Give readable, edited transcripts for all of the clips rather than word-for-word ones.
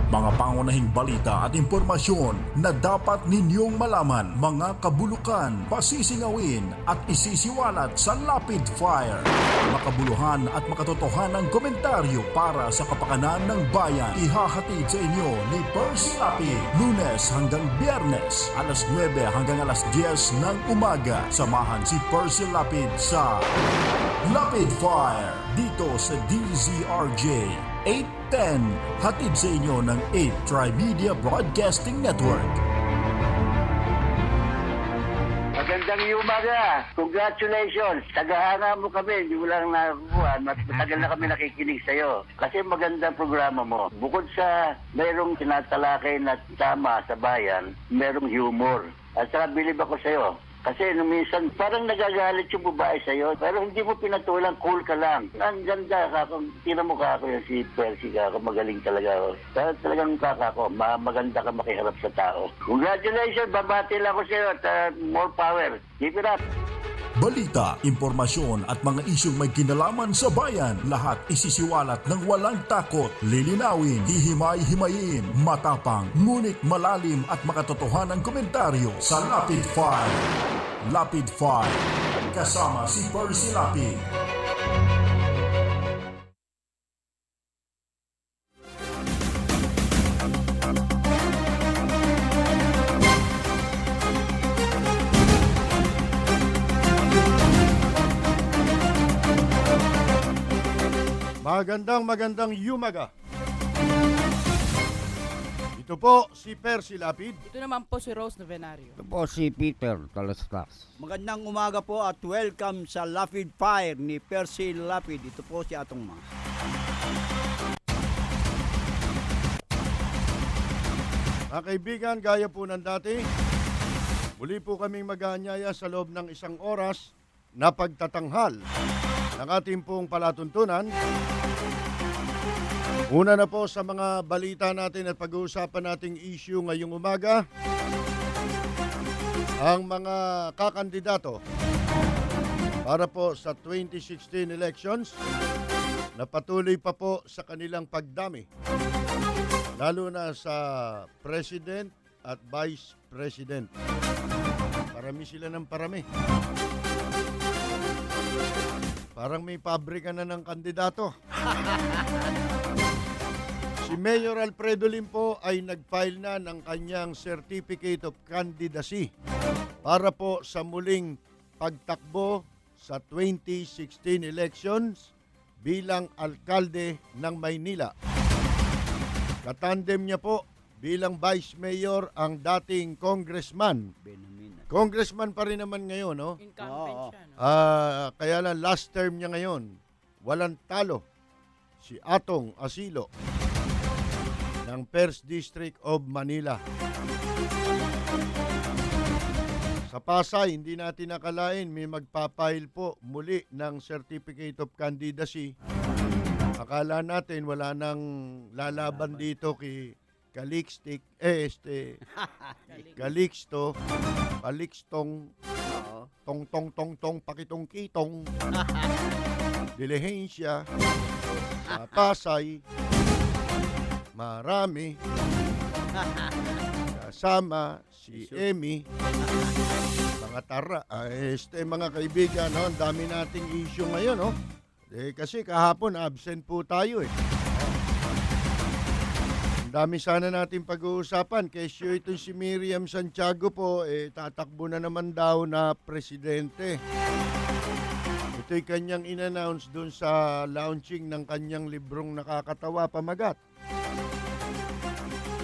Mga pangunahing balita at impormasyon na dapat ninyong malaman, mga kabulukan, pasisingawin at isisiwalat sa Lapid Fire. Makabuluhan at makatotohanang komentaryo para sa kapakanan ng bayan. Ihahatid sa inyo ni Percy Lapid, Lunes hanggang Biyernes, alas 9 hanggang alas 10 ng umaga. Samahan si Percy Lapid sa Lapid Fire dito sa DZRJ 810, hatid sa inyo ng 8 Trimedia Broadcasting Network. Magandang umaga. Congratulations. Tagahanga mo kami. Hindi mo lang nakakuha. Matagal na kami nakikinig sa'yo. Kasi magandang programa mo. Bukod sa mayroong tinatalakay na tama sa bayan, mayroong humor. At saka bilib ako sa'yo. Kasi nung minsan, parang nagagalit yung babae sa'yo, pero hindi mo pinatulang, cool ka lang. Ang ganda, tinan mo kako yung si Percy kako, magaling talaga. Talagang kako, maganda ka makiharap sa tao. Congratulations, babati lang ako sa'yo at more power. Keep it up. Balita, impormasyon at mga isyong may kinalaman sa bayan, lahat isisiwalat ng walang takot, lilinawin, hihimay-himayin, matapang, ngunit malalim at makatotohanang komentaryo sa Lapid Fire. Lapid Fire, kasama si Percy Lapid. Magandang umaga. Ito po si Percy Lapid. Ito naman po si Rose Novenario. Ito po si Peter Talastas. Magandang umaga po at welcome sa Lapid Fire ni Percy Lapid. Ito po si Atong Ma. Mga kaibigan, gaya po ng dati, muli po kaming mag-aanyaya sa loob ng isang oras na pagtatanghal ng ating pong palatuntunan. Una na po sa mga balita natin at pag-uusapan nating issue ngayong umaga, ang mga kakandidato para po sa 2016 elections na patuloy pa po sa kanilang pagdami, lalo na sa President at Vice President. Parami sila ng parami. Parang may pabrika na ng kandidato. Si Mayor Alfredo Lim po ay nag-file na ng kanyang Certificate of Candidacy para po sa muling pagtakbo sa 2016 elections bilang alkalde ng Maynila. Katandem niya po bilang Vice Mayor ang dating Congressman. Congressman pa rin naman ngayon, no? Incumbent siya, no? Kaya lang last term niya ngayon, walang talo si Atong Asilo ng 1st District of Manila. Sa Pasay, hindi natin nakalain may magpapile po muli ng Certificate of Candidacy. Akala natin wala nang lalaban dito kay Calixto, Palixtong, tong pakitong kitong, Diligencia, sa Pasay, marami, kasama si Emmy, mga tara, mga kaibigan, no? Ang dami nating issue ngayon, no? Kasi kahapon absent po tayo Ang dami sana natin pag-uusapan. Kesyo ito si Miriam Santiago po, tatakbo na naman daw na presidente. Ito'y kanyang in-announce dun sa launching ng kanyang librong nakakatawa pamagat.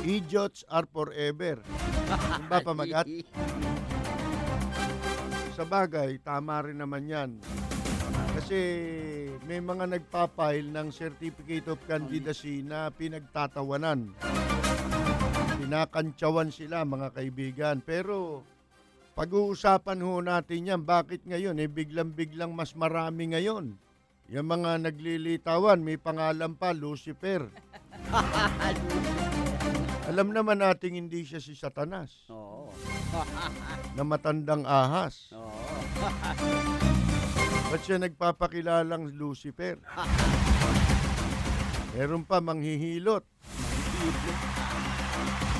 Idiots are forever. Ano ba pamagat? Sa bagay, tama rin naman yan. Kasi may mga nagpapile ng Certificate of Candidacy na pinagtatawanan. Pinakantsawan sila, mga kaibigan. Pero pag-uusapan ho natin yan, bakit ngayon? Biglang-biglang mas marami ngayon. Yung mga naglilitawan, may pangalan pa, Lucifer. Alam naman natin hindi siya si Satanas. Oo. Na matandang ahas. Oo. Ba't siya nagpapakilalang Lucifer? Meron pa manghihilot.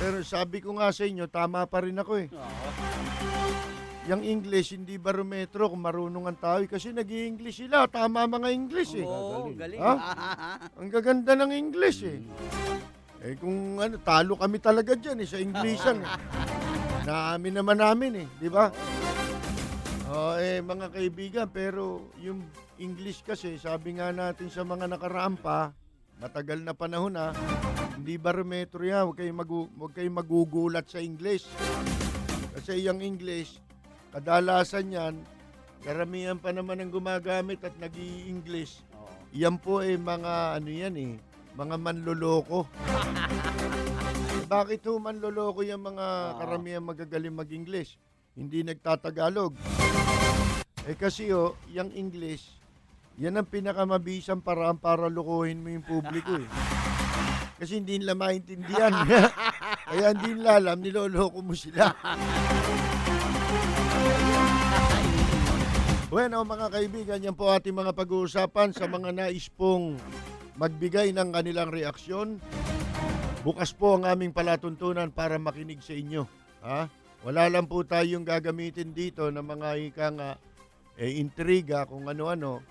Pero sabi ko nga sa inyo, tama pa rin ako eh. Yung English, hindi barometro kung marunong ang tao. Kasi nag-i-English sila. Tama mga English eh. Oo, galing. Ha? Ang gaganda ng English eh. Eh kung ano, talo kami talaga dyan eh, sa Englishan eh. Naamin naman namin eh, di ba? Mga kaibigan, pero yung English kasi, sabi nga natin sa mga nakaraan pa, matagal na panahon ha, hindi barometro yan, huwag kayong magugulat sa English. Kasi yung English, kadalasan yan, karamihan pa naman ang gumagamit at nag-i-English. Yan po eh mga ano yan eh, mga manloloko. Bakit ho manloloko yung mga karamihan magagaling mag-English? Hindi nagtatagalog. Eh kasi yung English, yan ang pinakamabisang paraan para lukuhin mo yung publiko eh. Kasi hindi nila maintindihan. Kaya hindi nila alam, niloloko mo sila. Bueno mga kaibigan, yan po ating mga pag-uusapan sa mga nais pong magbigay ng kanilang reaksyon. Bukas po ang aming palatuntunan para makinig sa inyo. Ha? Wala lang po tayong gagamitin dito ng mga intriga kung ano-ano.